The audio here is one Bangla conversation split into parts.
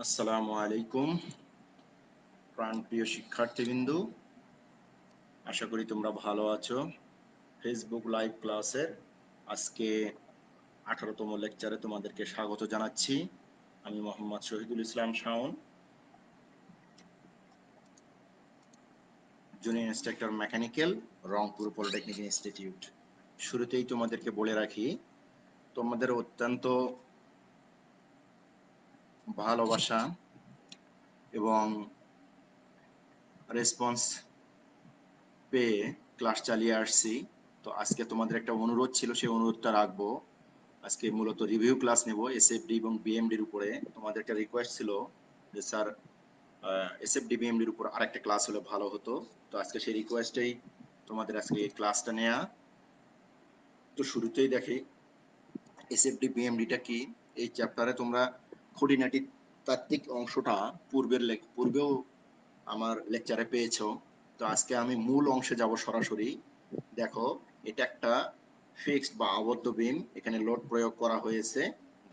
আসসালামু আলাইকুম প্রাণপ্রিয় শিক্ষার্থীবৃন্দ, আশা করি তোমরা ভালো আছো। ফেসবুক লাইভ ক্লাসের আজকে 18তম লেকচারে তোমাদেরকে স্বাগত জানাচ্ছি। আমি Mohammad Shahidul Islam Shaon, junior instructor mechanical, Rangpur polytechnic institute. শুরুতেই তোমাদেরকে বলে রাখি, তোমাদের অত্যন্ত ভালোবাসা এবং রেসপন্স পেয়ে ক্লাস চালিয়ে আসছি। তো আজকে তোমাদের একটা অনুরোধ ছিল, সেই অনুরোধটা রাখবো। আজকে মূলত রিভিউ ক্লাস নেব এসএফডি এবং বিএমডির উপরে। তোমাদের একটা রিকোয়েস্ট ছিল যে স্যার এসএফডি বিএমডির উপর আরেকটা ক্লাস হলে ভালো হতো। তো আজকে সেই রিকোয়েস্টেই তোমাদের আজকে এই ক্লাসটা নেয়া। তো শুরুতেই দেখি এসএফডি বিএমডিটা কি। এই চ্যাপ্টারে তোমরা খুঁটিনাটি তাত্ত্বিক অংশটা পূর্বেও আমার লেকচারে পেয়েছো। তো আজকে আমি মূল অংশে যাব সরাসরি। দেখো, এটা একটা ফিক্সড বা আবদ্ধ বিম, এখানে লোড প্রয়োগ করা হয়েছে।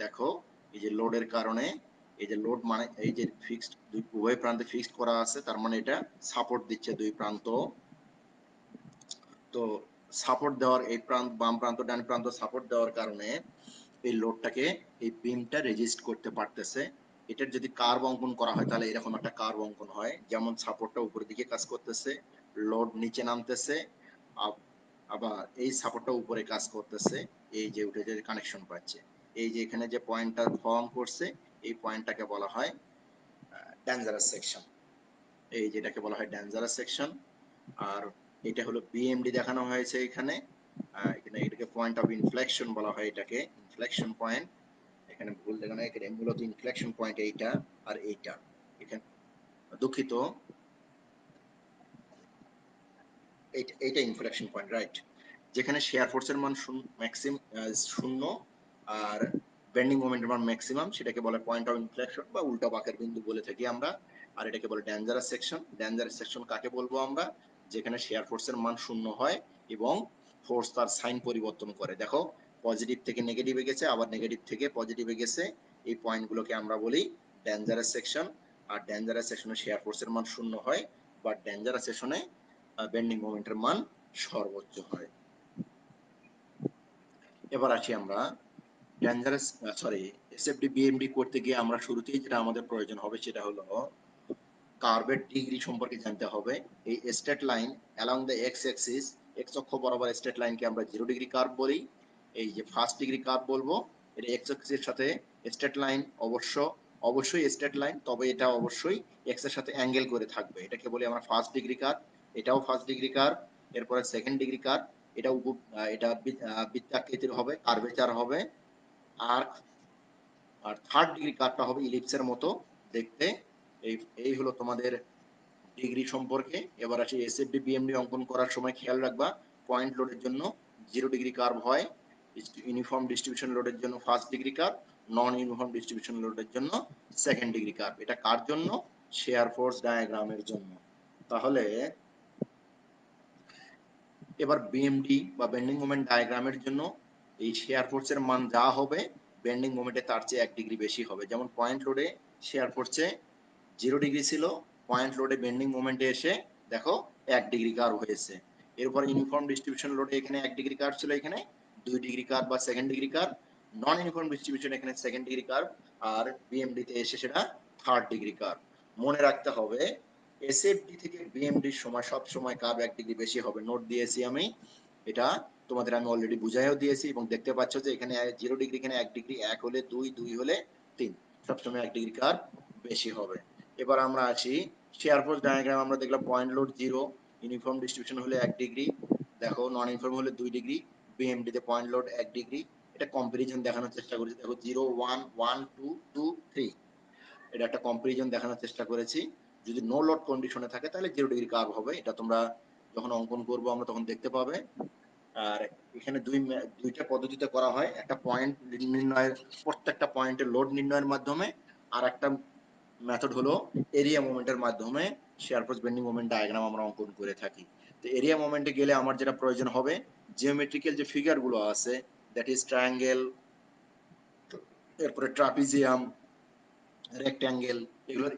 দেখো, এই যে লোডের কারণে, এই যে লোড মানে এই যে ফিক্সড, উভয় প্রান্তে ফিক্সড করা আছে, তার মানে এটা সাপোর্ট দিচ্ছে দুই প্রান্ত। তো সাপোর্ট দেওয়ার এই প্রান্ত, বাম প্রান্ত ডান প্রান্ত সাপোর্ট দেওয়ার কারণে এই লোডটাকে এই বিমটা রেজিস্ট করতে পারতেছে। এটার যদি কার্ভ অঙ্কন করা হয় তাহলে এরকম একটা কার্ভ অঙ্কন হয়, যেমন সাপোর্টটা উপরের দিকে কাজ করতেছে, লোড নিচে নামতেছে, আবার এই সাপোর্টটা উপরে কাজ করতেছে, এই যে উঠে যে কানেকশন পাচ্ছে। এই যে এখানে যে পয়েন্টটা ফর্ম করছে, এই পয়েন্টটাকে বলা হয় ডেঞ্জারাস সেকশন। এই যেটাকে বলা হয় ডেঞ্জারাস সেকশন। আর এটা হলো বিএমডি দেখানো হয়েছে এখানে। এখানে এটাকে পয়েন্ট অফ ইনফ্লেকশন বলা হয়, এটাকে ইনফ্লেকশন পয়েন্ট। এখানে ভুল দেখানো, এখানে মূলত ইনফ্লেকশন পয়েন্ট এইটা আর এইটা। এখানে দুঃখিত, এইটা ইনফ্লেকশন পয়েন্ট, রাইট। যেখানে শেয়ার ফোর্সের মান শূন্য আর বেন্ডিং মোমেন্টের মান ম্যাক্সিমাম, সেটাকে বলে পয়েন্ট অফ ইনফ্লেকশন বা উল্টা বাঁকের বিন্দু বলে থাকি আমরা। আর এটাকে বলে ডেঞ্জারাস সেকশন। ডেঞ্জারাস সেকশন কাকে বলবো আমরা? যেখানে শেয়ার ফোর্সের মান শূন্য হয় এবং ফোর্স তার সাইন পরিবর্তন করে। দেখো, পজিটিভ থেকে নেগেটিভে গেছে, আবার নেগেটিভ থেকে পজিটিভে গেছে। এই পয়েন্টগুলোকে আমরা বলি ডেঞ্জারাস সেকশন। আর ডেঞ্জারাস সেকশনে শেয়ার ফোর্সের মান শূন্য হয়, বা ডেঞ্জারাস সেকশনে বেন্ডিং মোমেন্টের মান সর্বোচ্চ হয়। এবার আসি আমরা ডেঞ্জারাস এসএফডি বিএমডি করতে গিয়ে আমরা শুরুতেই যেটা আমাদের প্রয়োজন হবে সেটা হলো কার্ভের ডিগ্রি সম্পর্কে জানতে হবে। এই straight line along the x Axis, x অক্ষ বরাবর স্ট্রেট লাইনকে আমরা 0 ডিগ্রি কার্ভ বলি। এই যে ফার্স্ট ডিগ্রি কার্ভ বলবো, এটা এক্স অ্যাক্সিসের সাথে স্ট্রেট লাইন, অবশ্যই স্ট্রেট লাইন, তবে এটা অবশ্যই এক্স এর সাথে অ্যাঙ্গেল করে থাকবে, এটাকে বলি আমরা ফার্স্ট ডিগ্রি কার্ভ। এটাও ফার্স্ট ডিগ্রি কার্ভ। এরপরে সেকেন্ড ডিগ্রি কার্ভ, এটা বৃত্তাকৃতির হবে, কার্ভেচার হবে। আর আর থার্ড ডিগ্রি কার্ভটা হবে ইলিপসের মতো দেখতে। এই এই হলো তোমাদের ডিগ্রি সম্পর্কে। এবার আসি এসএফডি বিএমডি অঙ্কন করার সময় খেয়াল রাখবা, পয়েন্ট লোডের জন্য 0 ডিগ্রি কার্ভ হয়, ইউনিফর্ম ডিস্ট্রিবিউশন লোডের জন্য ফার্স্ট ডিগ্রি কার্ভ, নন ইউনিফর্ম ডিস্ট্রিবিউশন লোডের জন্য সেকেন্ড ডিগ্রি কার্ভ। এটা কার জন্য? শেয়ার ফোর্স ডায়াগ্রামের জন্য। তাহলে এবার বিএমডি বা বেন্ডিং মোমেন্ট ডায়াগ্রামের জন্য এই শেয়ার ফোর্সের মান যা হবে, বেন্ডিং মোমেন্টে তার চেয়ে 1 ডিগ্রি বেশি হবে। যেমন পয়েন্ট লোডে শেয়ার ফোর্সে 0 ডিগ্রি ছিল, পয়েন্ট লোডে বেন্ডিং মোমেন্টে এসে দেখো 1 ডিগ্রি কার্ভ হয়েছে। এরপর ইউনিফর্ম ডিস্ট্রিবিউশন লোডে এখানে 1 ডিগ্রি কার্ভ ছিল, এখানে 2 ডিগ্রি কার্ভ বা সেকেন্ড ডিগ্রি কার্ভ। নন ইউনিফর্ম ডিস্ট্রিবিউশন এখানে সেকেন্ড ডিগ্রি কার্ভ, আর বিএমডি তে এসে সেটা থার্ড ডিগ্রি কার্ভ। মনে রাখতে হবে এসএফডি থেকে বিএমডি সময় সব সময় কার্ভ 1 ডিগ্রি বেশি হবে। নোট দিয়েছি আমি, এটা তোমাদের আমি অলরেডি বুঝাইও দিয়েছি, এবং দেখতে পাচ্ছ যে এখানে 0 ডিগ্রি, এখানে 1 ডিগ্রি, 1 হলে 2, 2 হলে 3, সবসময় 1 ডিগ্রি কার্ভ বেশি হবে। এবার আমরা আসি শেয়ার ফোর্স ডায়াগ্রাম। আমরা দেখলাম পয়েন্ট লোড 0, ইউনিফর্ম ডিস্ট্রিবিউশন হলে 1 ডিগ্রি, দেখো নন ইউনিফর্ম হলে 2 ডিগ্রি, বিএমডি তে পয়েন্ট লোড 1 ডিগ্রি। এটা কম্পারিজন দেখানোর চেষ্টা করেছি। দেখো 0, 1, 1, 2, 2, 3, এটা একটা কম্পারিজন দেখানোর চেষ্টা করেছি। যদি নো লোড কন্ডিশনে থাকে তাহলে 0 ডিগ্রি কার্ভ হবে, এটা তোমরা যখন অঙ্কন করব আমরা তখন দেখতে পাবে। আর এখানে দুইটা পদ্ধতিতে করা হয়, একটা পয়েন্ট নির্ণয়ের, প্রত্যেকটা পয়েন্টের লোড নির্ণয়ের মাধ্যমে, আর একটা মেথড হলো এরিয়া মোমেন্টের মাধ্যমে share force bending moment diagram আমরা অঙ্কন করে থাকি। তো এরিয়া মোমেন্টে গেলে আমার যেটা প্রয়োজন হবে, জিওমেট্রিক্যাল যে ফিগার গুলো আছে, দ্যাট ইজ ট্রায়াঙ্গেল, এরপরে ট্রাপিজিয়াম, রেক্ট্যাঙ্গেল, এগুলোর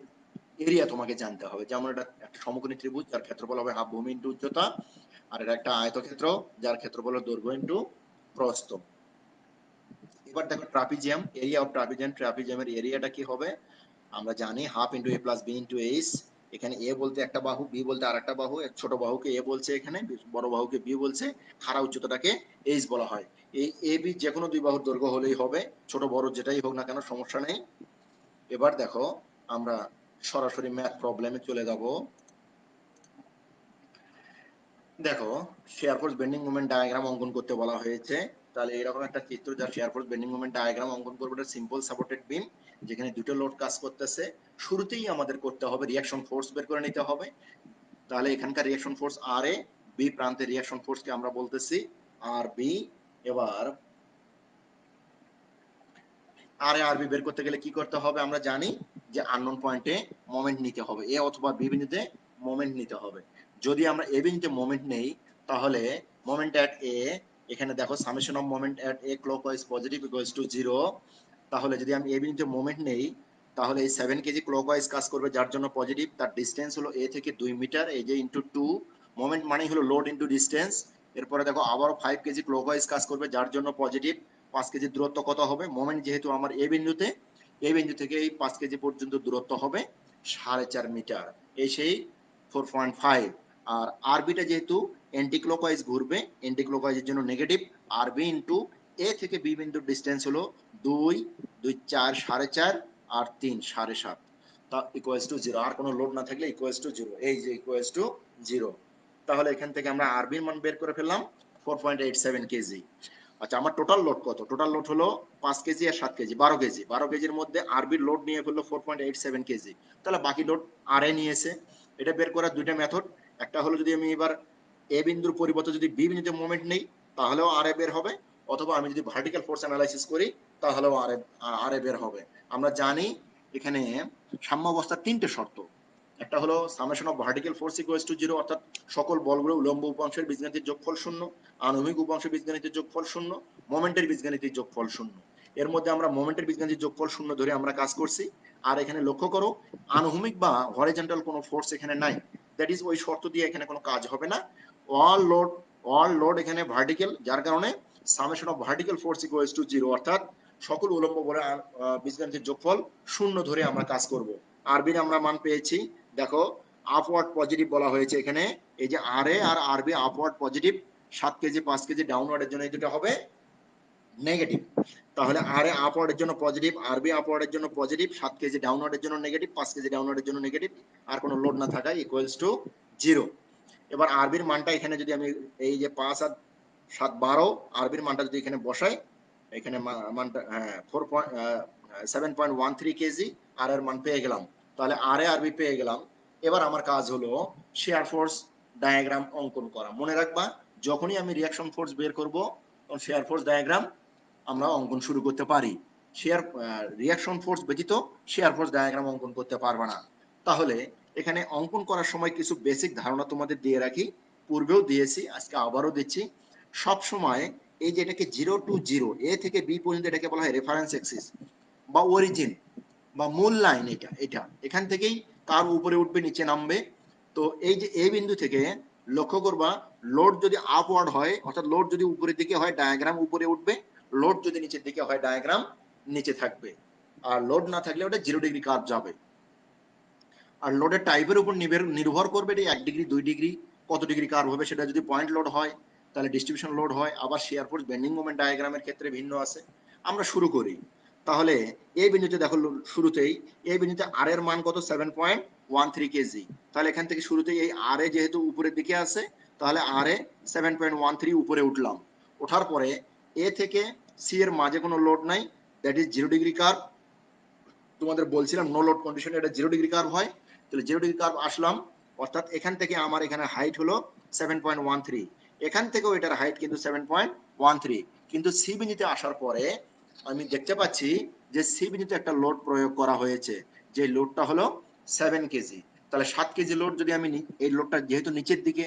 এরিয়া তোমাকে জানতে হবে। যেমন এটা একটা সমকোণী ত্রিভুজ যার ক্ষেত্রফল হবে হাফ ভূমি ইন্টু উচ্চতা, আর এটা একটা আয়তক্ষেত্র যার ক্ষেত্রফল হলো দৈর্ঘ্য ইন্টু প্রস্থ। এবার দেখো ট্রাপিজিয়াম, এরিয়া অফ ট্রাপিজিয়াম, ট্রাপিজিয়ামের এরিয়াটা কি হবে আমরা জানি হাফ ইন্টু এ প্লাস বি ইন্টু এইচ। এখানে এ বলতে একটা বাহু, বি বলতে আর একটা বাহু, ছোট বাহুকে এ বলছে, এখানে বড় বাহুকে বি বলছে, খাড়া উচ্চতাটাকে এইচ বলা হয়। এই এ বি যে কোনো দুই বাহুর দৈর্ঘ্য হলেই হবে, ছোট বড় যেটাই হোক না কেন সমস্যা নেই। এবার দেখো আমরা সরাসরি ম্যাথ প্রবলেমে চলে যাব। দেখো share force bending moment diagram অঙ্কন করতে বলা হয়েছে। তাহলে এরকম একটা চিত্র যা share force bending moment diagram অঙ্কন করবে, এটা সিম্পল সাপোর্টেড বিম যেখানে দুটো লোড কাজ করতেছে। শুরুতেই আমাদের করতে হবে রিয়াকশন ফোর্স বের করে নিতে হবে। তাহলে এখানকার রিয়াকশন ফোর্স আর এ, বি প্রান্তের রিয়াকশন ফোর্সকে আমরা বলতেছি আর বি। এবার আর এ আর বি বের করতে গেলে কি করতে হবে আমরা জানি যে আননোন পয়েন্টে মোমেন্ট নিতে হবে, এ অথবা বি বিন্দুতে মোমেন্ট নিতে হবে। যদি আমরা এ বিন্দুতে মোমেন্ট নেই তাহলে মোমেন্ট এট এ, এখানে দেখো summation of moment at A clockwise positive equals to 0। তাহলে যদি আমি এ বিন্দুতে মোমেন্ট নেই তাহলে এই 7 কেজি ক্লকওয়াইজ কাজ করবে যার জন্য পজিটিভ, তার ডিসটেন্স হলো এ থেকে 2 মিটার, এই যে ইনটু 2, মোমেন্ট মানেই হলো লোড ইনটু ডিসটেন্স। এরপরে দেখো আবারও 5 কেজি ক্লকওয়াইজ কাজ করবে যার জন্য পজিটিভ, 5 কেজি দূরত্ব কত হবে, মোমেন্ট যেহেতু আমার এ বিন্দুতে, এই বিন্দু থেকে এই 5 কেজি পর্যন্ত দূরত্ব হবে 4.5 মিটার, এই সেই 4.5। আর আরবিটা যেহেতু এন্টি ক্লকওয়াইজ ঘুরবে, এন্টি ক্লকওয়াইজের জন্য নেগেটিভ, আরবি ইনটু এ থেকে বি বিন্দুর ডিসটেন্স হলো 2, 2 4 4.5 আর 3 7.5, তা ইকুয়ালস টু 0। আর কোনো লোড না থাকলে ইকুয়ালস টু 0, এই যে ইকুয়ালস টু 0। তাহলে এখান থেকে আমরা আরবির মান বের করে ফেললাম 4.87 কেজি। আচ্ছা আমার টোটাল লোড কত, টোটাল লোড হলো 5 কেজি আর 7 কেজি, 12 কেজি। 12 কেজির মধ্যে আরবির লোড নিয়ে ফেললো 4.87 কেজি, তাহলে বাকি লোড আর এ নিয়েছে। এটা বের করার দুইটা মেথড, একটা হলো যদি আমি এবার এ বিন্দুর পরিবর্তে যদি বি বিন্দুতে মোমেন্ট নেই তাহলেও আর এ বের হবে, অথবা আমি যদি ভার্টিক্যাল ফোর্স অ্যানালাইসিস করি তাহলেও আর এ বের হবে। আমরা জানি এখানে সাম্যাবস্থার তিনটে শর্ত, একটা হলো summation of vertical force equals to 0, অর্থাৎ সকল বলগুলো উলম্ব উপাংশের বীজগণিতের যোগফল 0, আণবিক উপাংশের বীজগণিতের যোগফল 0, মোমেন্টের বীজগণিতের যোগফল 0। এর মধ্যে আমরা মোমেন্টের বীজগণিতের যোগফল 0 ধরে আমরা কাজ করছি। আর এখানে লক্ষ্য করো আনুভূমিক বা হরিজন্টাল কোনো ফোর্স এখানে নাই, দ্যাট ইজ ওই শর্ত দিয়ে এখানে কোনো কাজ হবে না। অল লোড এখানে ভার্টিক্যাল, যার কারণে summation of vertical force equals to 0, অর্থাৎ সকল উলম্ব বলের বীজগণিতের যোগফল 0 ধরে আমরা কাজ করব। আরবির আমরা মান পেয়েছি, দেখো আপওয়ার্ড পজিটিভ বলা হয়েছে এখানে, এই যে আর এ আর আরবি আপওয়ার্ড পজিটিভ, 7 কেজি 5 কেজি ডাউনওয়ার্ডের জন্য এই দুটো হবে নেগেটিভ। তাহলে আর এ আপওয়ার্ডের জন্য পজিটিভ, আরবি আপওয়ার্ডের জন্য পজিটিভ, 7 কেজি ডাউনওয়ার্ডের জন্য নেগেটিভ, 5 কেজি ডাউনওয়ার্ডের জন্য নেগেটিভ, আর কোনো লোড না থাকায় ইকুয়ালস টু 0। এবার আরবির মানটা এখানে যদি আমি এই যে 5 আর 7 12, আরবির মানটা যদি এখানে বসাই, এখানে মানটা 7.13 কেজি আর এর মান পেয়ে গেলাম। তাহলে আর এ আরবি পেয়ে গেলাম। এবার আমার কাজ হলো শেয়ার ফোর্স ডায়াগ্রাম অঙ্কন করা। মনে রাখবা যখনই আমি রিয়াকশন ফোর্স বের করব তখন শেয়ার ফোর্স ডায়াগ্রাম আমরা অঙ্কন শুরু করতে পারি। শেয়ার রিয়াকশন ফোর্স ব্যতীত শেয়ার ফোর্স ডায়াগ্রাম অঙ্কন করতে পারবে না। তাহলে এখানে অঙ্কন করার সময় কিছু বেসিক ধারণা তোমাদের দিয়ে রাখি, পূর্বেও দিয়েছি আজকে আবারও দিচ্ছি। সব সময় এই যে এটাকে 0 টু 0, এ থেকে বি পর্যন্ত এটাকে বলা হয় রেফারেন্স এক্সিস বা অরিজিন বা মূল লাইন। এটা এখান থেকেই কার উপরে উঠবে নিচে নামবে। তো এই যে এ বিন্দু থেকে লক্ষ্য করবা লোড যদি আপওয়ার্ড হয়, অর্থাৎ লোড যদি উপরের দিকে হয় ডায়াগ্রাম উপরে উঠবে, লোড যদি নিচের দিকে হয় ডায়াগ্রাম নিচে থাকবে। আর লোড না থাকলে ওটা 0 ডিগ্রি কার্ভ যাবে। আর লোডের টাইপের উপর নির্ভর করবে এটা 1 ডিগ্রি 2 ডিগ্রি কত ডিগ্রি কার্ভ হবে, সেটা যদি পয়েন্ট লোড হয় তাহলে ডিস্ট্রিবিউশন লোড হয়, আবার শেয়ার ফোর্স বেন্ডিং মোমেন্ট ডায়াগ্রামের ক্ষেত্রে ভিন্ন আছে। আমরা শুরু করি। তাহলে এই বিন্দুতে দেখো শুরুতেই এই বিন্দুতে আর এর মান কত 7.13 কেজি। তাহলে এখান থেকে শুরুতেই এই আর এ যেহেতু উপরের দিকে আছে তাহলে আর এ 7.13 উপরে উঠলাম। ওঠার পরে এ থেকে সি এর মাঝে কোনো লোড নাই, দ্যাট ইজ 0 ডিগ্রি কার্ভ। তোমাদের বলছিলাম নো লোড কন্ডিশনে এটা 0 ডিগ্রি কার্ভ হয়। তাহলে 0 ডিগ্রি কার্ভ আসলাম, অর্থাৎ এখান থেকে আমার এখানে হাইট হলো 7.13, এখান থেকেও এটার হাইট কিন্তু 7.13। কিন্তু সি বিন্দুতে আসার পরে আমি দেখতে পাচ্ছি যে সি বিন্দুতে একটা লোড প্রয়োগ করা হয়েছে, যে লোডটা হলো 7 কেজি। তাহলে 7 কেজি লোড যদি আমি এই লোডটা যেহেতু নিচের দিকে,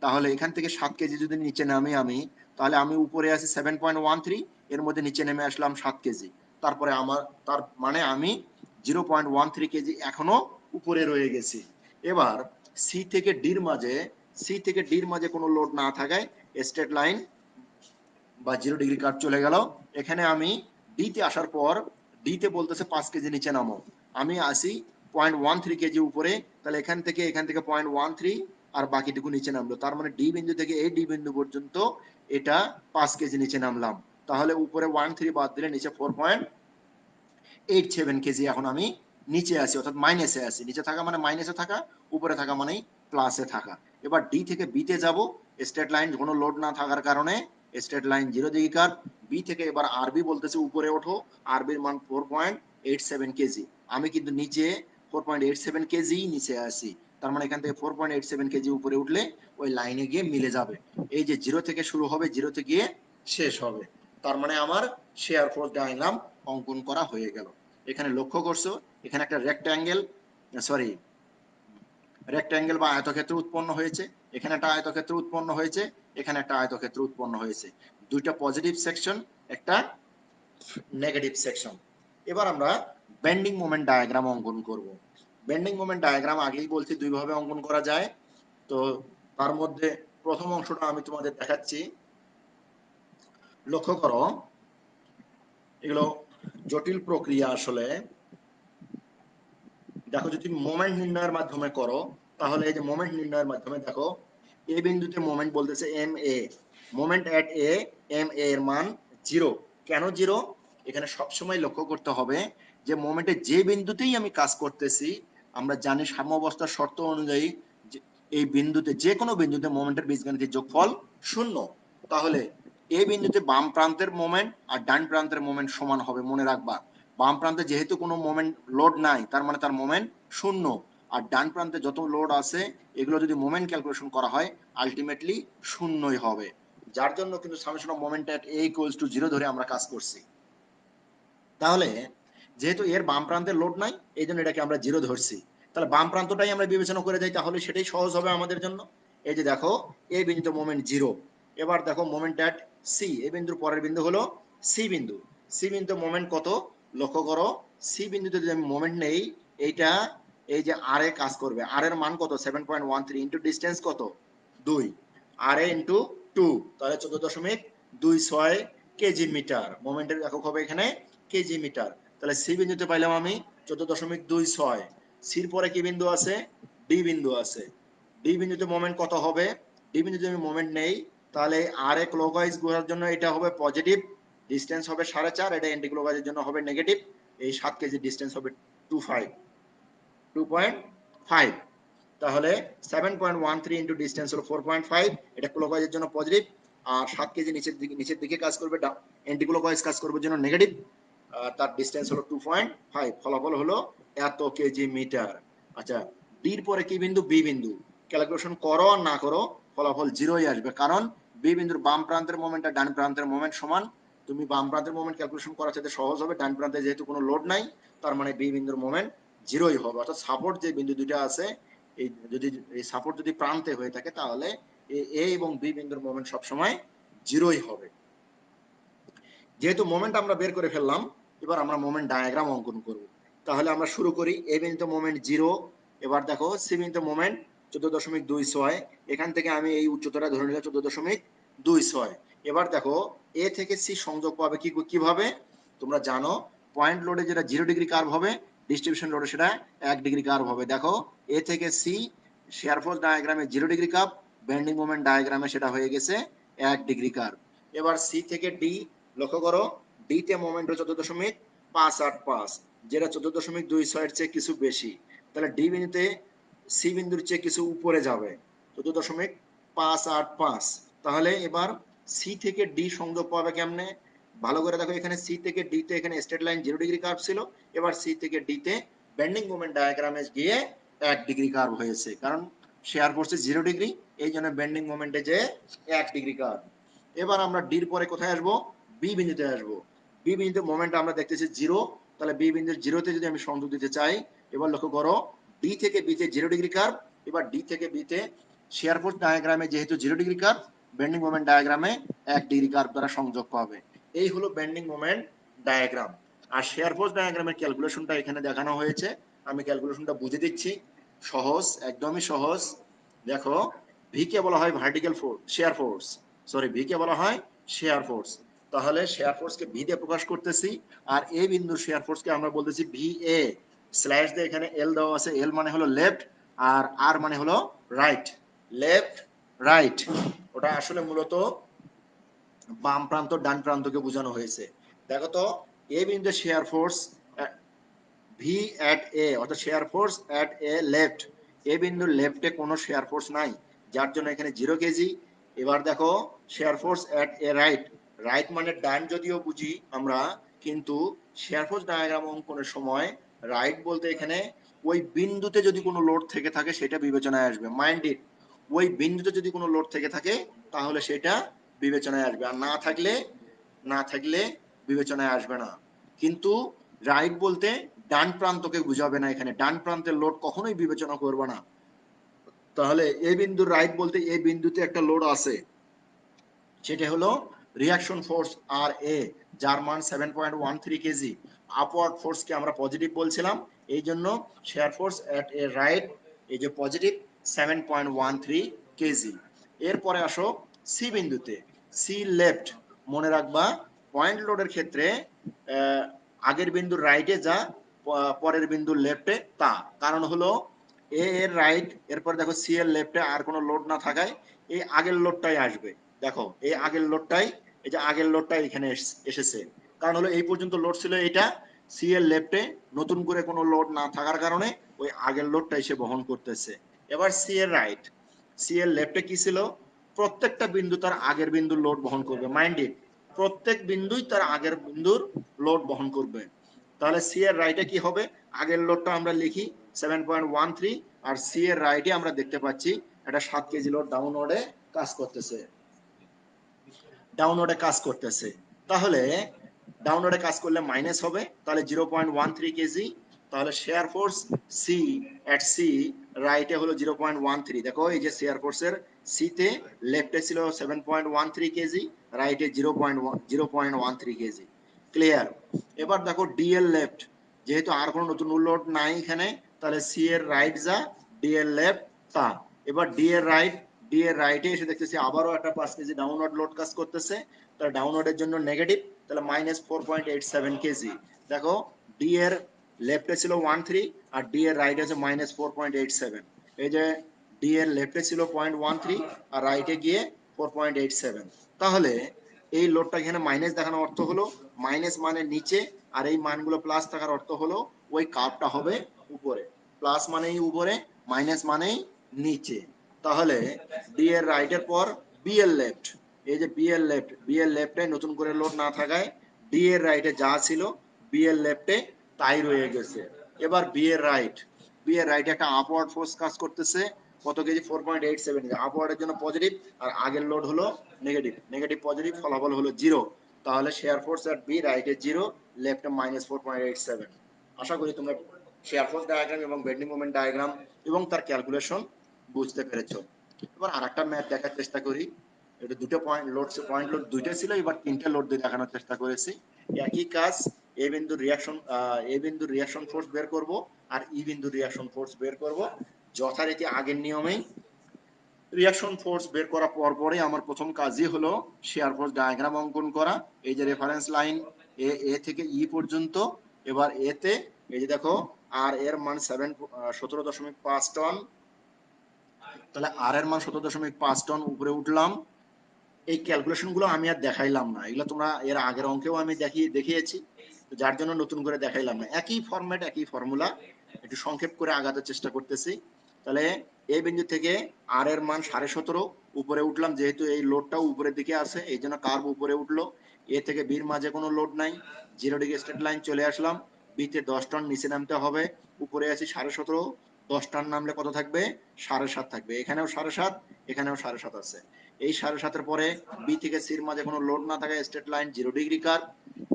তাহলে এখান থেকে 7 কেজি যদি নিচে নামি আমি, তাহলে আমি উপরে আছি 7.13, এর মধ্যে নিচে নেমে আসলাম 7 কেজি। তারপরে আমার তার মানে আমি 0.13 কেজি এখনো উপরে রয়ে গেছি। এবার সি থেকে ডির মাঝে কোনো লোড না থাকায় স্ট্রেট লাইন বা 0 ডিগ্রি কার্ভ চলে গেল। এখানে আমি ডিতে আসার পর ডিতে বলতেছে 5 কেজি নিচে নামো, আমি আসি 0.13 কেজি উপরে, তাহলে এখান থেকে 0.13 আর বাকিটুকু নিচে নামলো। তার মানে ডি বিন্দু থেকে এই ডি বিন্দু পর্যন্ত এটা 5 কেজি নিচে নামলাম। তাহলে উপরে 13 বাদ দিলে নিচে 4.87 কেজি এখন আমি নিচে আসি, অর্থাৎ মাইনাসে আসি। নিচে থাকা মানে মাইনাসে থাকা, উপরে থাকা মানে প্লাসে থাকা। এবার ডি থেকে বিতে যাব, স্ট্রেট লাইন কোনো লোড না থাকার কারণে straight line 0 degree curve. B থেকে এবার আরবি বলতেছে উপরে ওঠো, আরবির মান 4.87 কেজি। আমি কিন্তু নিচে 4.87 কেজি নিচে আসি। তার মানে এখান থেকে 4.87 কেজি উপরে উঠলে ওই লাইনে গিয়ে মিলে যাবে। এই যে 0 থেকে শুরু হবে, 0 তে গিয়ে শেষ হবে। তার মানে আমার শেয়ার ফোর্স ডায়াগ্রাম অঙ্কন করা হয়ে গেল। এখানে লক্ষ্য করছো, এখানে একটা রেক্ট্যাঙ্গেল বা আয়তক্ষেত্র উৎপন্ন হয়েছে, এখানে একটা আয়তক্ষেত্র উৎপন্ন হয়েছে, এখানে একটা আয়তক্ষেত্র উৎপন্ন হয়েছে। দুইটা পজিটিভ সেকশন, একটা নেগেটিভ সেকশন। এবার আমরা বেন্ডিং মোমেন্ট ডায়াগ্রাম অঙ্কন করব। বেন্ডিং মোমেন্ট ডায়াগ্রাম আগেই বলছি দুই ভাবে অঙ্কন করা যায়। তো তার মধ্যে প্রথম অংশটা আমি তোমাদের দেখাচ্ছি। লক্ষ্য করো, এগুলো জটিল প্রক্রিয়া আসলে। দেখো, যদি মোমেন্ট নির্ণয়ের মাধ্যমে করো, তাহলে এই যে মোমেন্ট নির্ণয়ের মাধ্যমে দেখো, এ বিন্দুতে মোমেন্ট বলতেছে M A, moment at A, M A এর মান 0। কেন 0? এখানে সবসময় লক্ষ্য করতে হবে যে মোমেন্টে যে বিন্দুতেই আমি কাজ করতেছি, আমরা জানি সাম্যাবস্থার শর্ত অনুযায়ী এই বিন্দুতে, যে কোনো বিন্দুতে মোমেন্টের বীজগণিতের যোগফল 0। তাহলে এই বিন্দুতে বাম প্রান্তের মোমেন্ট আর ডান প্রান্তের মোমেন্ট সমান হবে, মনে রাখবা। বাম প্রান্তে যেহেতু কোনো মোমেন্ট লোড নাই, তার মানে তার মোমেন্ট 0। আর ডান প্রান্তে যত লোড আছে এগুলো যদি মোমেন্ট ক্যালকুলেশন করা হয় আলটিমেটলি 0ই হবে। যার জন্য কিন্তু summation of moment at a = 0 ধরে আমরা কাজ করছি। তাহলে যেহেতু এর বাম প্রান্তের লোড নাই, এই জন্য এটাকে আমরা 0 ধরছি। তাহলে বাম প্রান্তটাই আমরা বিবেচনা করে যাই, তাহলে সেটাই সহজ হবে আমাদের জন্য। এই যে দেখো, এই বিন্দুতে মোমেন্ট 0। এবার দেখো মোমেন্ট এট সি, এই বিন্দুর পরের বিন্দু হলো সি বিন্দু। সি বিন্দুতে মোমেন্ট কত লক্ষ্য করো। সি বিন্দুতে যদি আমি মোমেন্ট নেই, এইটা এই যে আর এ কাজ করবে। আর এর মান কত? 7.13 ইনটু ডিসটেন্স কত? 2। আর এ ইনটু 2, তাহলে 14.26 কেজি মিটার। মোমেন্টের একক হবে এখানে কেজি মিটার। তাহলে সি বিন্দুতে পাইলাম আমি 14.26। সির পরে কি বিন্দু আছে? ডি বিন্দু আছে। ডি বিন্দুতে মোমেন্ট কত হবে? ডি বিন্দুতে আমি মোমেন্ট নেই, তাহলে আর এ ক্লকওয়াইজ ঘোরার জন্য এটা হবে পজিটিভ, ডিসটেন্স হবে 4.5, এটা অ্যান্টি ক্লকওয়াইজের জন্য হবে নেগেটিভ। এই 7 কেজি ডিসটেন্স হবে 2.5। তাহলে 7.13 ইনটু ডিসটেন্স হলো 4.5, এটা ক্লকওয়াইজের জন্য পজিটিভ। আর 7 কেজি নিচের দিকে কাজ করবে, অ্যান্টি ক্লকওয়াইজ কাজ করবে জন্য নেগেটিভ। তার ডিসটেন্স হলো 2.5। ফলাফল হলো এত কেজি মিটার। আচ্ছা, ডির পরে কি বিন্দু? বি বিন্দু। ক্যালকুলেশন করো আর না করো ফলাফল 0ই আসবে, কারণ বি বিন্দুর বাম প্রান্তের মোমেন্ট আর ডান প্রান্তের মোমেন্ট সমান। তুমি বাম প্রান্তের মোমেন্ট ক্যালকুলেশন করার সাথে সহজ হবে, ডান প্রান্তে যেহেতু কোনো লোড নাই, তার মানে বি বিন্দুর মোমেন্ট 0ই হবে। অর্থাৎ সাপোর্ট যে বিন্দু দুইটা আছে, এই যদি এই সাপোর্ট যদি প্রান্তে হয়ে থাকে, তাহলে এ এবং বি বিন্দুর মোমেন্ট সবসময় 0ই হবে। যেহেতু মোমেন্ট আমরা বের করে ফেললাম, এবার আমরা মোমেন্ট ডায়াগ্রাম অঙ্কন করব। তাহলে আমরা শুরু করি। এ বিন্দুতে মোমেন্ট 0। এবার দেখো সি বিন্দুতে মোমেন্ট 14.26। এখান থেকে আমি এই উচ্চতাটা ধরে নিলাম 14.26। এবার দেখো এ থেকে সি সংযোগ পাবে কিভাবে? তোমরা জানো, পয়েন্ট লোডে যেটা 0 ডিগ্রি কার্ভ হবে, ডিস্ট্রিবিউশন লোডে সেটা 1 ডিগ্রি কার্ভ হবে। দেখো এ থেকে সি শেয়ার ফোর্স ডায়াগ্রামে 0 ডিগ্রি কার্ভ, বেন্ডিং মোমেন্ট ডায়াগ্রামে সেটা হয়ে গেছে 1 ডিগ্রি কার্ভ। এবার সি থেকে ডি লক্ষ্য করো, ডি তে মোমেন্ট হচ্ছে 14.585, যেটা 14.26 এর চেয়ে কিছু বেশি। তাহলে ডি বিন্দুতে সি বিন্দুর চেয়ে কিছু উপরে যাবে, 14.585। তাহলে এবার সি থেকে ডি সংযোগ পাবে কেমনে? ভালো করে দেখো, এখানে সি থেকে ডি তে এখানে স্ট্রেট লাইন 0 ডিগ্রি কার্ভ ছিল। এবার সি থেকে ডি তে বেন্ডিং মোমেন্ট ডায়াগ্রামে গিয়ে 1 ডিগ্রি কার্ভ হয়েছে, কারণ শেয়ার ফোর্সে 0 ডিগ্রি, এই জন্য বেন্ডিং মোমেন্টে যে 1 ডিগ্রি কার্ভ। এবার আমরা ডির পরে কোথায় আসবো? বি বিন্দুতে আসবো। বি বিন্দুতে মোমেন্ট আমরা দেখতেছি 0। তাহলে বি বিন্দুর 0তে যদি আমি সংযোগ দিতে চাই, এবার লক্ষ্য করো, ডি থেকে বিতে 0 ডিগ্রি কার্ভ। এবার ডি থেকে বিতে শেয়ার ফোর্স ডায়াগ্রামে যেহেতু 0 ডিগ্রি কার্ভ, বেন্ডিং মোমেন্ট ডায়াগ্রামে 1 ডিগ্রি কার্ভ দ্বারা সংযোগ পাবে। এই হলো বেন্ডিং মোমেন্ট ডায়াগ্রাম। আর শেয়ার ফোর্স ডায়াগ্রামের ক্যালকুলেশনটা এখানে দেখানো হয়েছে, আমি ক্যালকুলেশনটা বুঝে দিচ্ছি, সহজ, একদমই সহজ। দেখো, ভি কে বলা হয় vertical force, share force, sorry, V K বলা হয় শেয়ার ফোর্স। তাহলে শেয়ার ফোর্সকে ভি দিয়ে প্রকাশ করতেছি, আর এ বিন্দুর শেয়ার ফোর্সকে আমরা বলতেছি ভি এ, স্ল্যাশ দিয়ে এখানে এল দেওয়া আছে, এল মানে হলো লেফট আর আর মানে হলো রাইট, লেফট রাইট। ওটা আসলে মূলত বাম প্রান্ত ডান প্রান্তকে বোঝানো হয়েছে। দেখো তো, এ বিন্দু shear force V at A, অর্থাৎ shear force at A left, A বিন্দুর লেফটে কোনো শেয়ার ফোর্স নাই, যার জন্য এখানে 0 কেজি। এবার দেখো share force at A right, right মানে ডান যদিও বুঝি আমরা, কিন্তু শেয়ার ফোর্স ডায়াগ্রাম অঙ্কনের সময় রাইট বলতে এখানে ওই বিন্দুতে যদি কোনো লোড থেকে থাকে সেটা বিবেচনায় আসবে, মাইন্ড ইট, ওই বিন্দুতে যদি কোনো লোড থেকে থাকে তাহলে সেটা বিবেচনায় আসবে, আর না থাকলে বিবেচনায় আসবে না। কিন্তু রাইট বলতে ডান প্রান্তকে বুঝাবে না, এখানে ডান প্রান্তের লোড কখনোই বিবেচনা করবে না। তাহলে এই বিন্দুর রাইট বলতে এই বিন্দুতে একটা লোড আছে, সেটা হলো রিয়াকশন ফোর্স আর এ, যার মান 7.13 কেজি। আপওয়ার্ড ফোর্সকে আমরা পজিটিভ বলছিলাম, এই জন্য শেয়ার ফোর্স এট এ রাইট, এই যে পজিটিভ 7.13 কেজি। এরপরে আসো সি বিন্দুতে, সি লেফট, মনে রাখবা পয়েন্ট লোডের ক্ষেত্রে আগের বিন্দুর রাইটে যা, পরের বিন্দুর লেফটে তা, কারণ হলো এ এর রাইট, এরপর দেখো সি এর লেফটে আর কোনো লোড না থাকায় এই আগের লোডটাই আসবে। দেখো এই আগের লোডটাই, এই যে আগের লোডটা এখানে এসেছে, কারণ হলো এই পর্যন্ত লোড ছিল এটা, সি এর লেফটে নতুন করে কোনো লোড না থাকার কারণে ওই আগের লোডটা এসে বহন করতেছে। এবার সি এর রাইট, সি এর লেফটে কি ছিল, প্রত্যেকটা বিন্দু তার আগের বিন্দুর লোড বহন করবে, মাইন্ড ইট, প্রত্যেক বিন্দুই তার আগের বিন্দুর লোড বহন করবে। তাহলে সি এর রাইটে কি হবে, আগের লোডটা আমরা লিখি 7.13, আর সি এর রাইটে আমরা দেখতে পাচ্ছি এটা 7 কেজি লোড ডাউনওয়ার্ডে কাজ করতেছে, ডাউনওয়ার্ডে কাজ করতেছে। তাহলে ডাউনওয়ার্ডে কাজ করলে মাইনাস হবে, তাহলে 0.13 কেজি। তাহলে শেয়ার ফোর্স সি এট সি রাইটে হলো 0.13। দেখো এই যে শেয়ার ফোর্সের সি তে লেফটে ছিল 7.13 কেজি, রাইটে 0.13 কেজি। ক্লিয়ার? এবার দেখো ডি এর লেফট, যেহেতু আর কোনো নতুন লোড নাই এখানে, তাহলে সি এর রাইট যা, ডি এর লেফট তা। এবার ডি এর রাইট, ডি এর রাইটে এসে দেখতেছি আবারও একটা 5 কেজি ডাউনওয়ার্ড লোড কাজ করতেছে, তাহলে ডাউনওয়ার্ডের জন্য নেগেটিভ, তাহলে -4.87 কেজি। দেখো ডি এর লেফটে ছিল 13 আর ডি এর রাইটে আছে -4.87, এই যে ডি এর লেফটে ছিল 0.13 আর রাইটে গিয়ে 4.87। তাহলে এই লোডটা এখানে মাইনাস দেখানোর অর্থ হলো মাইনাস মানে নিচে, আর এই মানগুলো প্লাস থাকার অর্থ হলো ওই কার্ভটা হবে উপরে, প্লাস মানেই উপরে, মাইনাস মানেই নিচে। তাহলে ডি এর রাইটের পর বি এর লেফট, এই যে বি এর লেফট, বি এর লেফটে নতুন করে লোড না থাকায় ডি এর রাইটে যা ছিল বি এর লেফটে তাই রয়ে গেছে। এবার বি এর রাইট, বি এর রাইটে একটা আপওয়ার্ড ফোর্স কাজ করতেছে, কত কেজি, 4.87, আপওয়ার্ডের জন্য পজিটিভ আর আগের লোড হলো নেগেটিভ, নেগেটিভ পজিটিভ ফলাফল হলো 0। তাহলে শেয়ার ফোর্স এট বি রাইটে 0, লেফটে -4.87। আশা করি তোমরা শেয়ার ফোর্স ডায়াগ্রাম এবং বেন্ডিং মোমেন্ট ডায়াগ্রাম এবং তার ক্যালকুলেশন বুঝতে পেরেছো। এবার আরেকটা ম্যাথ দেখার চেষ্টা করি, এটা দুটো পয়েন্ট লোড দুইটা ছিল, এবার তিনটা লোড দিয়ে দেখানোর চেষ্টা করেছি। একই কাজ, এ বিন্দুর রিয়াকশন ফোর্স বের করব আর ই বিন্দুর রিয়াকশন ফোর্স বের করব, যথারীতি আগের নিয়মেই। রিয়াকশন ফোর্স বের করার পরই আমার প্রথম কাজই হলো শেয়ার ফোর্স ডায়াগ্রাম অঙ্কন করা। এই যে রেফারেন্স লাইন এ থেকে ই পর্যন্ত, এবার এতে এই যে দেখো আর এর মান 17.5 টন, তাহলে আর এর মান 17.5 টন, উপরে উঠলাম। এই ক্যালকুলেশন গুলো আমি আর দেখাইলাম না, এগুলো তোমরা এর আগের অঙ্কেও আমি দেখিয়েছি, যার জন্য নতুন করে দেখাইলাম না, একই ফরম্যাট একই ফর্মুলা, একটু সংক্ষেপ করে আগাতে চেষ্টা করতেছি। তাহলে এই বিন্দু থেকে আর এর মান 17.5, উপরে উঠলাম, যেহেতু এই লোডটাও উপরের দিকে আছে এই জন্য কার্ভ উপরে উঠলো। এ থেকে বির মাঝে কোনো লোড নাই, 0 ডিগ্রি স্ট্রেট লাইন চলে আসলাম। বিতে 10 টন নিচে নামতে হবে, উপরে আছি 17.5, 10 টন নামলে কত থাকবে, 7.5 থাকবে, এখানেও 7.5, এখানেও 7.5 আছে। এই 7.5-এর পরে বি থেকে সির মাঝে কোনো লোড না থাকে, স্ট্রেট লাইন 0 ডিগ্রি কার্ভ,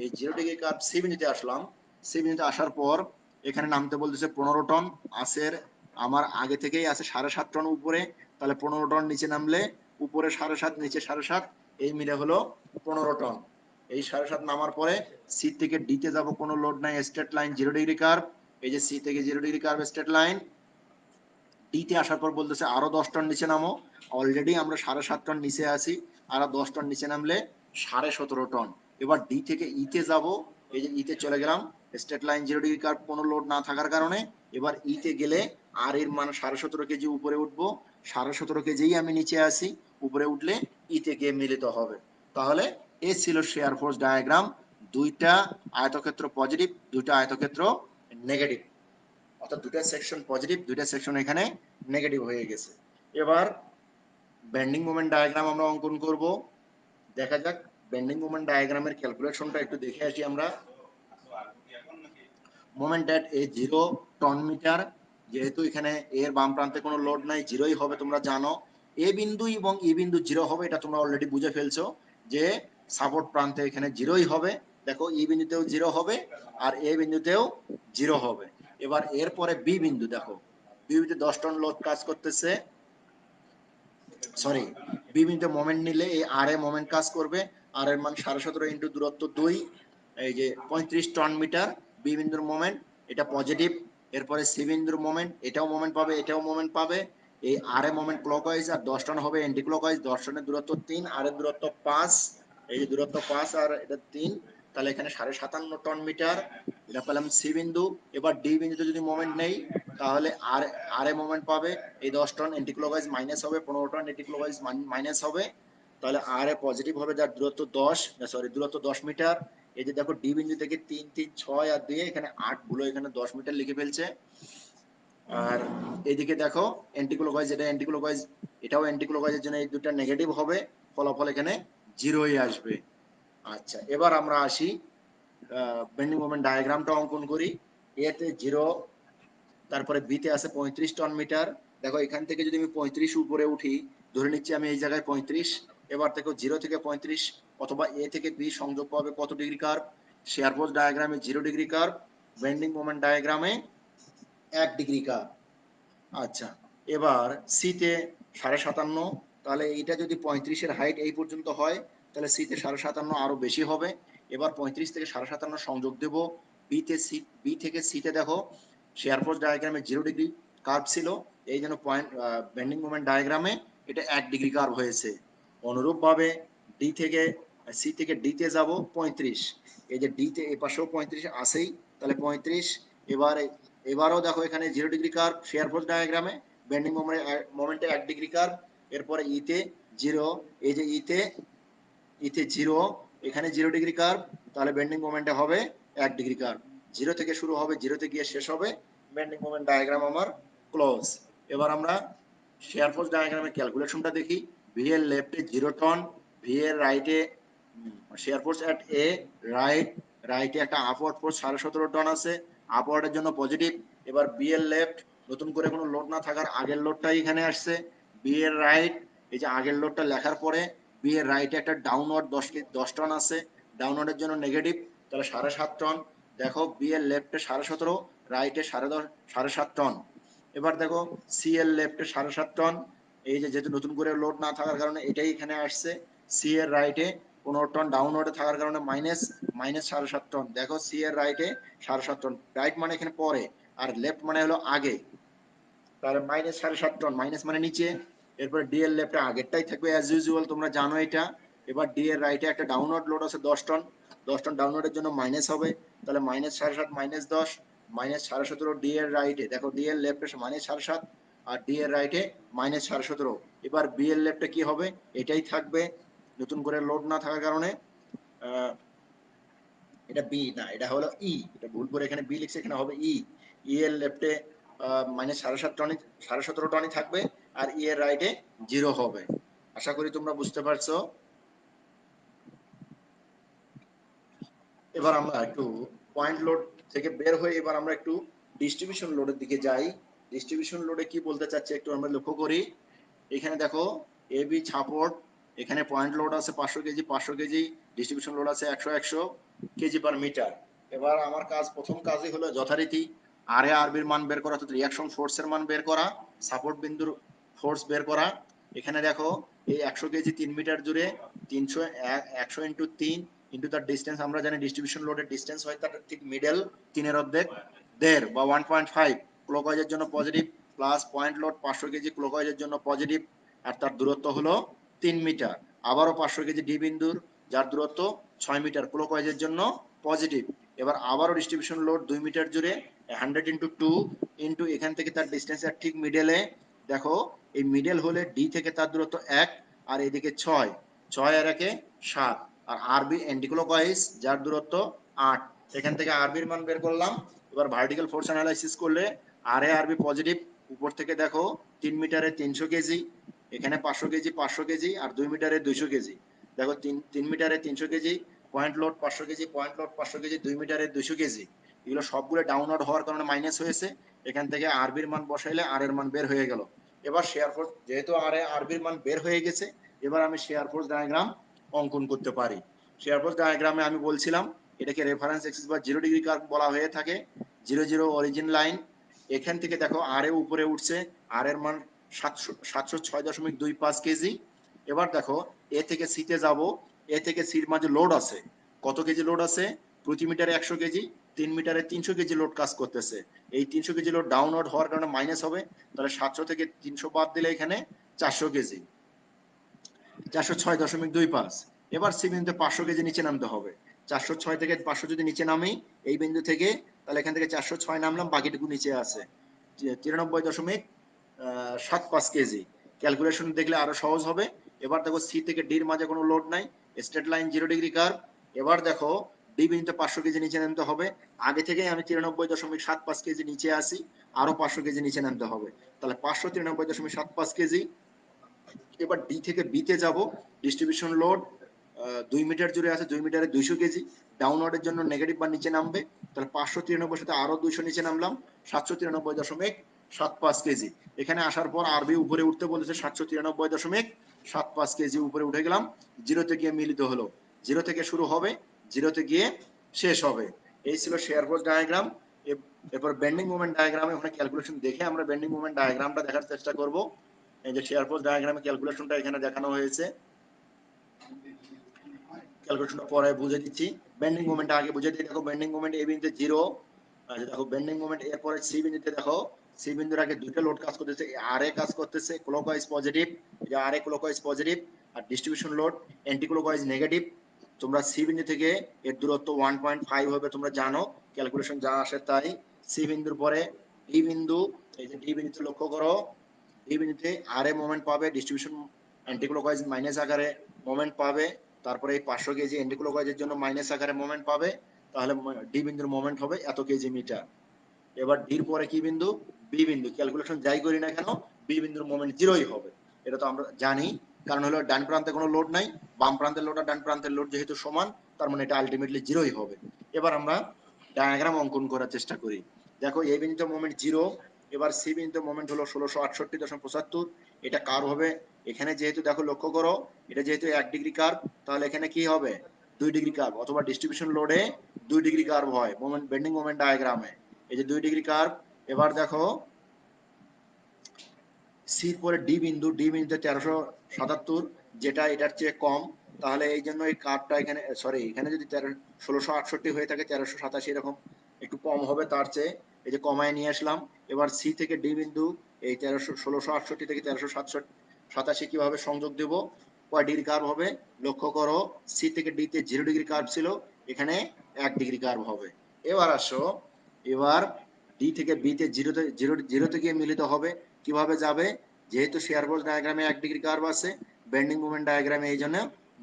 এই 0 ডিগ্রি কার্ভ সি বিন্দুতে আসলাম। সি বিন্দুতে আসার পর এখানে নামতে বলতেছে 15 টন, আসের আমার আগে থেকেই আছে 7.5 টন উপরে, তাহলে 15 টন নিচে নামলে উপরে 7.5 নিচে 7.5, এই মিলে হলো 15 টন। এই 7.5 নামার পরে সি থেকে ডি তে যাব, কোনো লোড নাই, স্ট্রেট লাইন 0 ডিগ্রি কার্ভ। এই যে সি থেকে 0 degree curve straight line. D তে আসার পর বলতেছে আরো 10 টন নিচে নামো। অলরেডি আমরা 7.5 টন নিচে আছি, আরো 10 টন নিচে নামলে 17.5 টন। এবার ডি থেকে ই তে যাব, এই যে ই তে চলে গেলাম, স্ট্রেট লাইন 0 ডিগ্রি কার্ভ, কোনো লোড না থাকার কারণে। এবার ই তে গেলে আর এর মান 17.5 কেজি উপরে উঠবো, 17.5 কেজি আমি নিচে আসি, উপরে উঠলে ই তে গিয়ে মিলিত হবে। তাহলে এ ছিল শেয়ার ফোর্স ডায়াগ্রাম, দুইটা আয়তক্ষেত্র পজিটিভ, দুইটা আয়তক্ষেত্র নেগেটিভ, অর্থাৎ দুইটা সেকশন পজিটিভ, দুইটা সেকশন এখানে নেগেটিভ হয়ে গেছে। এবার বেন্ডিং মোমেন্ট ডায়াগ্রাম আমরা অঙ্কন করব। দেখা যাক বেন্ডিং মোমেন্ট ডায়াগ্রামের ক্যালকুলেশনটা একটু দেখে আসি আমরা। মোমেন্ট এট এ 0 টন মিটার, যেহেতু এখানে এর বাম প্রান্তে কোনো লোড নাই, জিরোই হবে, তোমরা জানো। এ বিন্দু এবং ই বিন্দু জিরো হবে, এটা তোমরা অলরেডি বুঝে ফেলছো যে সাপোর্ট প্রান্তে এখানে জিরোই হবে। দেখো ই বিন্দুতেও জিরো হবে আর এ বিন্দুতেও জিরো হবে। এবার এরপরে বি বিন্দু, দেখো বি বিন্দুতে 10 টন লোড কাজ করতেছে, সরি, বি বিন্দুতে মোমেন্ট নিলে এই আর এ মোমেন্ট কাজ করবে, আর এর মান 17.5 ইন্টু দূরত্ব 2, এই যে 35 টন মিটার বি বিন্দুর মোমেন্ট, এটা পজিটিভ। এরপরে সি বিন্দুর মোমেন্ট, এটাও মোমেন্ট পাবে, এটাও মোমেন্ট পাবে। এই আর এ মোমেন্ট ক্লকওয়াইজ আর 10 টন হবে অ্যান্টি ক্লকওয়াইজ, 10 টনের দূরত্ব 3, আর এর দূরত্ব 5, এই যে দূরত্ব 5 আর এটা 3, তাহলে এখানে 57.5 টন মিটার, এটা পেলাম সি বিন্দু। এবার ডি বিন্দুতে যদি মোমেন্ট নেই তাহলে আর আর এ মোমেন্ট পাবে, এই 10 টন অ্যান্টি ক্লকওয়াইজ মাইনাস হবে, 15 টন অ্যান্টি ক্লকওয়াইজ মাইনাস হবে, তাহলে আর এ পজিটিভ হবে, যার দূরত্ব 10 মিটার। এই যে দেখো ডি বিন্দু থেকে 3 3 6 আর 2 এখানে 8, ভুলো এখানে 10 মিটার লিখে ফেলছে। আর এদিকে দেখো অ্যান্টিক্লকওয়াইজ, এটা অ্যান্টিক্লকওয়াইজ, এটাও অ্যান্টিক্লকওয়াইজের জন্য এই দুটো নেগেটিভ হবে, ফলাফল এখানে জিরোই আসবে। আচ্ছা, এবার আমরা আসি বেন্ডিং মোমেন্ট ডায়াগ্রামটা অঙ্কন করি। এতে 0, তারপরে বিতে আছে 35 টন মিটার। দেখো এখান থেকে যদি আমি 35 উপরে উঠি, ধরে নিচ্ছি আমি এই জায়গায় 35, এবার দেখো 0 থেকে 35 অথবা এ থেকে বি সংযোগ পাবে কত ডিগ্রি কার্ভ? শেয়ার ফোর্স ডায়াগ্রামে 0 ডিগ্রি কার্ভ, বেন্ডিং মোমেন্ট ডায়াগ্রামে 1 ডিগ্রি কার্ভ। আচ্ছা, এবার সিতে 57.5, তাহলে এইটা যদি 35 এর হাইট এই পর্যন্ত হয় তাহলে সিতে 57.5 আরো বেশি হবে। এবার 35 থেকে 57.5 সংযোগ দেব বিতে, সি বি থেকে সিতে। দেখো শেয়ার ফোর্স ডায়াগ্রামে 0 ডিগ্রি কার্ভ ছিল, এই জন্য পয়েন্ট বেন্ডিং মোমেন্ট ডায়াগ্রামে এটা 1 ডিগ্রি কার্ভ হয়েছে। অনুরূপভাবে ডি থেকে সি থেকে ডি তে যাব 35, এই যে ডি তে এপাশেও 35 আসেই, তাহলে 35। এবারও দেখো এখানে 0 ডিগ্রি কার্ভ শেয়ার ফোর্স ডায়াগ্রামে, বেন্ডিং মোমেন্টে 1 ডিগ্রি কার্ভ। এরপরে ইতে 0, এই যে ইতে 0, এখানে 0 ডিগ্রি কার্ভ, তাহলে বেন্ডিং মোমেন্টে হবে 1 ডিগ্রি কার্ভ। 0 থেকে শুরু হবে, 0 তে গিয়ে শেষ হবে, বেন্ডিং মোমেন্ট ডায়াগ্রাম আমার ক্লোজ। এবার আমরা শেয়ার ফোর্স ডায়াগ্রামের ক্যালকুলেশনটা দেখি। ভি এর লেফটে 0 টন, ভি এর রাইটে শেয়ার ফোর্স এট এ রাইটে একটা আপওয়ার্ড ফোর্স 17.5 টন আছে, আপওয়ার্ডের জন্য পজিটিভ। এবার বি এর লেফট, নতুন করে কোনো লোড না থাকার আগের লোডটাই এখানে আসছে। বি এর রাইট, এই যে আগের লোডটা লেখার পরে বি এর রাইটে একটা ডাউনওয়ার্ড 10 টন আছে, ডাউনওয়ার্ডের জন্য নেগেটিভ, তাহলে 7.5 টন। দেখো বি এর লেফটে 17.5, রাইটে 7.5 টন। এবার দেখো সি এর লেফটে 7.5 টন, এই যে যেহেতু নতুন করে লোড না থাকার কারণে এটাই এখানে আসছে। সি এর রাইটে 15 টন, ডাউনওয়ার্ডে থাকার কারণে মাইনাস 7.5 টন। দেখো সি এর রাইটে 7.5 টন, রাইট মানে এখানে পরে আর লেফট মানে হলো আগে, তাহলে -7.5 টন, মাইনাস মানে নিচে। এরপরে ডি এর লেফটে আগেরটাই থাকবে অ্যাজ ইউজুয়াল, তোমরা জানো এটা। এবার ডি এর রাইটে একটা ডাউনওয়ার্ড লোড আছে 10 টন, 10 টন ডাউনওয়ার্ডের জন্য মাইনাস হবে, তাহলে -7.5 -10, -17.5 ডি এর রাইটে। দেখো ডি এর লেফটে -7.5 আর ডি এর রাইটে -17.5। এবার বি এর লেফটে কি হবে? এটাই থাকবে, নতুন করে লোড না থাকার কারণে। এটা বি না, এটা হলো ই, এটা ভুল করে এখানে বি লিখছে, এখানে হবে ই। ই এর লেফটে -7.5 টনই, 17.5 টনই থাকবে, আর ই এর রাইটে 0 হবে। আশা করি তোমরা বুঝতে পারছো। এবার আমরা একটু পয়েন্ট লোড থেকে বের হয়ে এবার আমরা একটু ডিস্ট্রিবিউশন লোডের দিকে যাই। ডিস্ট্রিবিউশন লোডে কি বলতে চাচ্ছে একটু আমরা লক্ষ্য করি। এখানে দেখো এ বি সাপোর্ট, এখানে পয়েন্ট লোড আছে 500 কেজি 500 কেজি, ডিস্ট্রিবিউশন লোড আছে 100 কেজি পার মিটার। এবার আমার কাজ, প্রথম কাজই হলো যথারীতি আর এ আর বির মান বের করা, অর্থাৎ রিঅ্যাকশন ফোর্সের মান বের করা, সাপোর্ট বিন্দুর ফোর্স বের করা। এখানে দেখো এই 100 কেজি 3 মিটার জুড়ে 300, 100 ইন্টু 3, ইন্টু তার ডিস্টেন্স, আমরা জানি ডিস্ট্রিবিউশন লোডের ডিস্টেন্স হয় তার ঠিক মিডল 3 অর্ধেক 1.5 বা 1.5 ক্লকওয়াইজের জন্য positive, plus point load 500 KG ক্লকওয়াইজের জন্য পজিটিভ, আর তার দূরত্ব হলো 3 মিটার। আবারও 500 কেজি ডি বিন্দুর যার দূরত্ব 6 মিটার ক্লকওয়াইজের জন্য পজিটিভ। এবার আবারও ডিস্ট্রিবিউশন লোড 2 মিটার জুড়ে 100 ইন্টু 2 ইন্টু এখান থেকে তার ডিস্টেন্সের ঠিক মিডলে, দেখো এই মিডল হলে ডি থেকে তার দূরত্ব 1 আর এদিকে 6, 6 আর 1 7, আর আরবি অ্যান্টিক্লকওয়াইজ যার দূরত্ব 8, এখান থেকে আরবির মান বের করলাম। এবার ভার্টিক্যাল ফোর্স অ্যানালাইসিস করলে আর এ আরবি পজিটিভ, উপর থেকে দেখো 3 মিটারে 300 কেজি, এখানে 500 কেজি 500 কেজি আর 2 মিটারে 200 কেজি। দেখো 3 মিটারে 300 KG, point load 500 KG, point load 500 KG, 2 মিটারে 200 কেজি, এগুলো সবগুলো ডাউনলোড হওয়ার কারণে মাইনাস হয়েছে। এখান থেকে আরবির মান বসাইলে আর এর মান বের হয়ে গেল। এবার শেয়ার ফোর্স যেহেতু আরবির মান বের হয়ে গেছে, এবার আমি শেয়ার ফোর্স ডায়াগ্রাম অঙ্কন করতে পারি। শেয়ার ফোর্স ডায়াগ্রামে আমি বলছিলাম এটাকে রেফারেন্স এক্সিস বা 0 ডিগ্রি কার্ভ বলা হয়ে থাকে। 0 0 অরিজিন লাইন, এখান থেকে দেখো আর এ উপরে উঠছে, আর এর মান 706.25 কেজি। এবার দেখো এ থেকে সিতে যাব, এ থেকে সির মাঝে লোড আছে, কত কেজি লোড আছে? প্রতি মিটারে 100 কেজি, 3 মিটারে 300 কেজি লোড কাজ করতেছে। এই 300 কেজি লোড ডাউনলোড হওয়ার কারণে মাইনাস হবে, তাহলে 700 থেকে 300 বাদ দিলে এখানে 400 কেজি, 406.25। এবার সি বিন্দুতে 500 কেজি নিচে নামতে হবে। 406 থেকে 500 যদি নিচে নামি এই বিন্দু থেকে, তাহলে এখান থেকে 406 নামলাম, বাকিটুকু নিচে আছে 93.75 কেজি। ক্যালকুলেশন দেখলে আরো সহজ হবে। এবার দেখো সি থেকে ডির মাঝে কোনো লোড নাই, স্ট্রেট লাইন 0 ডিগ্রি কার্ভ। এবার দেখো ডি বিন্দুতে 500 কেজি নিচে নামতে হবে, আগে থেকেই আমি 93.75 কেজি নিচে আসি, আরো 500 কেজি নিচে নামতে হবে, তাহলে 593.75 কেজি। এবার ডি থেকে বিতে যাব, ডিস্ট্রিবিউশন লোড 2 মিটার জুড়ে আছে, 2 মিটারে 200 কেজি, ডাউনলোডের জন্য নেগেটিভ বা নিচে নামবে, তাহলে 593 সাথে আরো 200 নিচে নামলাম, 793.75 কেজি। এখানে আসার পর আরবি উপরে উঠতে বলেছে 793.75 কেজি, উপরে উঠে গেলাম, জিরোতে গিয়ে মিলিত হলো, জিরো থেকে শুরু হবে, জিরোতে গিয়ে শেষ হবে। এই ছিল শেয়ার ফোর্স ডায়াগ্রাম। এরপর বেন্ডিং মোমেন্ট ডায়াগ্রামে ওখানে ক্যালকুলেশন দেখে আমরা বেন্ডিং মোমেন্ট ডায়াগ্রামটা দেখার চেষ্টা করব। এই যে শেয়ার ফোর্স ডায়াগ্রামে ক্যালকুলেশনটা এখানে দেখানো হয়েছে, ক্যালকুলেশনটা পরে বুঝে দিচ্ছি। বেন্ডিং মোমেন্ট আগে বুঝে দিই। দেখো বেন্ডিং মোমেন্ট এ বিন্দুতে 0, দেখো বেন্ডিং মোমেন্ট এরপরে সি বিন্দুতে, দেখো সি বিন্দুর আগে দুটো লোড কাজ করতেছে, আর এ কাজ করতেছে ক্লকওয়াইজ পজিটিভ, এই যে আর এ ক্লকওয়াইজ পজিটিভ, আর distribution load anti clockwise negative. তোমরা সি বিন্দু থেকে এর দূরত্ব 1.5 হবে, তোমরা জানো, ক্যালকুলেশন যা আসে তাই। সি বিন্দুর পরে ডি বিন্দু, এই যে ডি বিন্দুতে লক্ষ্য করো, ডি বিন্দুতে আর এ মোমেন্ট পাবে, ডিস্ট্রিবিউশন অ্যান্টি ক্লকওয়াইজ মাইনাস আকারে মোমেন্ট পাবে, তারপরে এই 500 কেজি অ্যান্টি ক্লকওয়াইজের জন্য মাইনাস আকারে মোমেন্ট পাবে, তাহলে ডি বিন্দুর মোমেন্ট হবে এত কেজি মিটার। এবার ডির পরে কি বিন্দু? বি বিন্দু। ক্যালকুলেশন যাই করি না কেন বি বিন্দুর মোমেন্ট 0ই হবে, এটা তো আমরা জানি, কারণ হলো ডান প্রান্তে কোনো লোড নাই, বাম প্রান্তের লোড আর ডান প্রান্তের লোড যেহেতু সমান, তার মানে এটা আলটিমেটলি 0ই হবে। এবার আমরা ডায়াগ্রাম অঙ্কন করার চেষ্টা করি। দেখো এই বিন্দুতে মোমেন্ট 0, এবার সি বিন্দুতে মোমেন্ট হলো 1668.75, এটা কার্ভ হবে। এখানে যেহেতু দেখো লক্ষ্য করো, এটা যেহেতু 1 ডিগ্রি কার্ভ, তাহলে এখানে কি হবে? 2 ডিগ্রি কার্ভ, অথবা ডিস্ট্রিবিউশন লোডে 2 ডিগ্রি কার্ভ হয় মোমেন্ট বেন্ডিং মোমেন্ট ডায়াগ্রামে, এই যে 2 ডিগ্রি কার্ভ। এবার দেখো সির পরে ডি বিন্দু, ডি বিন্দুতে 1377, যেটা এটার চেয়ে কম, তাহলে এই জন্য এই কার্ভটা এখানে, সরি এখানে যদি 1668 হয়ে থাকে, 1387 এরকম একটু কম হবে তার চেয়ে, এই যে কমায় নিয়ে আসলাম। এবার সি থেকে ডি বিন্দু এই 1668 থেকে 1387 কিভাবে সংযোগ দেব? কয় ডিগ্রি কার্ভ হবে? লক্ষ্য করো, সি থেকে ডি তে 0 ডিগ্রি কার্ভ ছিল, এখানে 1 ডিগ্রি কার্ভ হবে। এবার আসো, এবার ডি থেকে বি তে জিরোতে গিয়ে মিলিত হবে, কিভাবে যাবে? যেহেতু শেয়ার ফোর্স ডায়াগ্রামে 1 ডিগ্রি কার্ভ আছে, বেন্ডিং মোমেন্ট ডায়াগ্রামে এই জন্য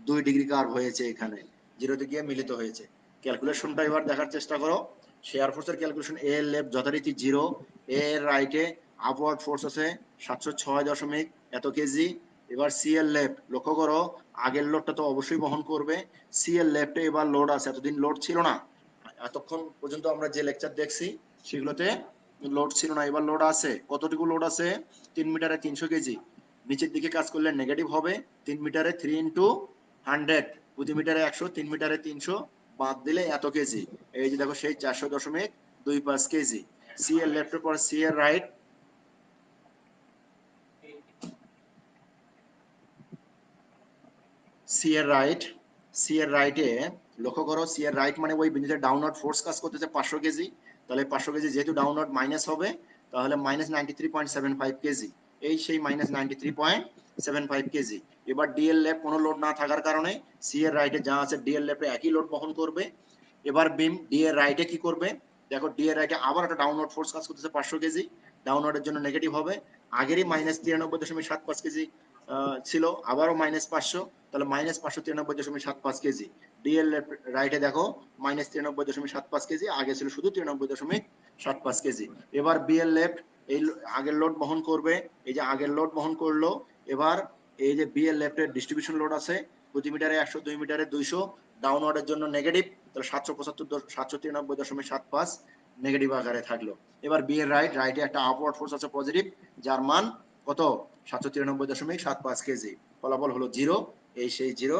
2 ডিগ্রি কার্ভ হয়েছে, এখানে জিরোতে গিয়ে মিলিত হয়েছে। ক্যালকুলেশনটা এবার দেখার চেষ্টা করো। শেয়ার ফোর্সের ক্যালকুলেশন, এ এর লেফট যথারীতি 0, এ এর রাইটে আপওয়ার্ড ফোর্স আছে 706 এত কেজি। এবার সি এর লেফট লক্ষ্য করো, আগের লোডটা তো অবশ্যই বহন করবে, সি এর লেফটে এবার লোড আছে, এতদিন লোড ছিল না, এতক্ষণ পর্যন্ত আমরা যে লেকচার দেখছি সেগুলোতে লোড ছিল না, এবার লোড আছে। কতটুকু লোড আছে? 3 মিটারে 300 কেজি। নিচের দিকে কাজ করলে নেগেটিভ হবে, 3 মিটারে 3 ইন্টু 100, প্রতি মিটারে 100, 3 মিটারে 300 বাদ দিলে এত কেজি। এই যে দেখো সেই 400.25 কেজি। সি এর লেফটের পর সি এর রাইট, সি এর রাইট, সি এর রাইটে লক্ষ্য করো সি এর রাইট মানে ওই বিন্দুতে ডাউনওয়ার্ড ফোর্স কাজ করতেছে 500 কেজি, তাহলে 500 কেজি যেহেতু ডাউনওয়ার্ড মাইনাস হবে, তাহলে মাইনাস 93.75 কেজি, এই সেই মাইনাস 93.75 কেজি। এবার ডিএল লেফট কোনো লোড না থাকার কারণে সি এর রাইটে যা আছে ডিএল লেফটে একই লোড বহন করবে। এবার বিম ডি এর রাইটে কি করবে, দেখো ডি এর রাইটে আবার একটা ডাউনওয়ার্ড ফোর্স কাজ করতেছে 500 কেজি, ডাউনওয়ার্ডের জন্য নেগেটিভ হবে, আগেরই মাইনাস 93.75 কেজি ছিল, আবারও মাইনাস 500, তাহলে মাইনাস 593.75 কেজি। ডিএল রাইটে দেখো মাইনাস 93.75 কেজি, আগে ছিল শুধু 93.75 কেজি। এবার বিএল লেফট এই আগের লোড বহন করবে, এই যে আগের লোড বহন করলো। এবার এই যে বিএল লেফটের ডিস্ট্রিবিউশন লোড আছে প্রতি মিটারে 100, 2 মিটারে 200, ডাউনওয়ার্ডের জন্য নেগেটিভ, তাহলে 793.75 নেগেটিভ আকারে থাকলো। এবার বি এর রাইটে একটা আপওয়ার্ড ফোর্স আছে পজিটিভ, যার মান কত 793.75 কেজি, ফলাফল হলো 0, এই সেই 0।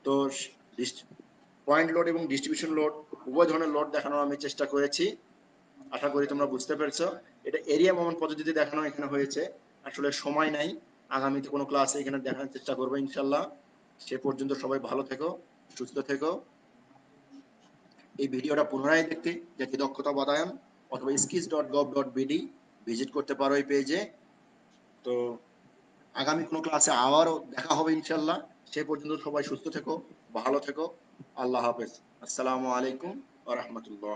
তো পয়েন্ট লোড এবং ডিস্ট্রিবিউশন লোড উভয় ধরনের লোড দেখানোর আমি চেষ্টা করেছি, আশা করি তোমরা বুঝতে পেরেছো। এটা এরিয়া মোমেন্ট পদ্ধতিতে দেখানো এখানে হয়েছে, আসলে সময় নাই, আগামীতে কোনো ক্লাসে এখানে দেখানোর চেষ্টা করবো ইনশাল্লাহ। সে পর্যন্ত সবাই ভালো থেকো, সুস্থ থেকো। এই ভিডিওটা পুনরায় দেখতে জাতীয় দক্ষতা বাতায়ন অথবা skills.gov.bd ভিজিট করতে পারো এই পেজে। তো আগামী কোনো ক্লাসে আবারও দেখা হবে ইনশাল্লাহ, সে পর্যন্ত সবাই সুস্থ থেকো, ভালো থেকো, আল্লাহ হাফেজ, আসসালামু আলাইকুম ওয়া রাহমাতুল্লাহ।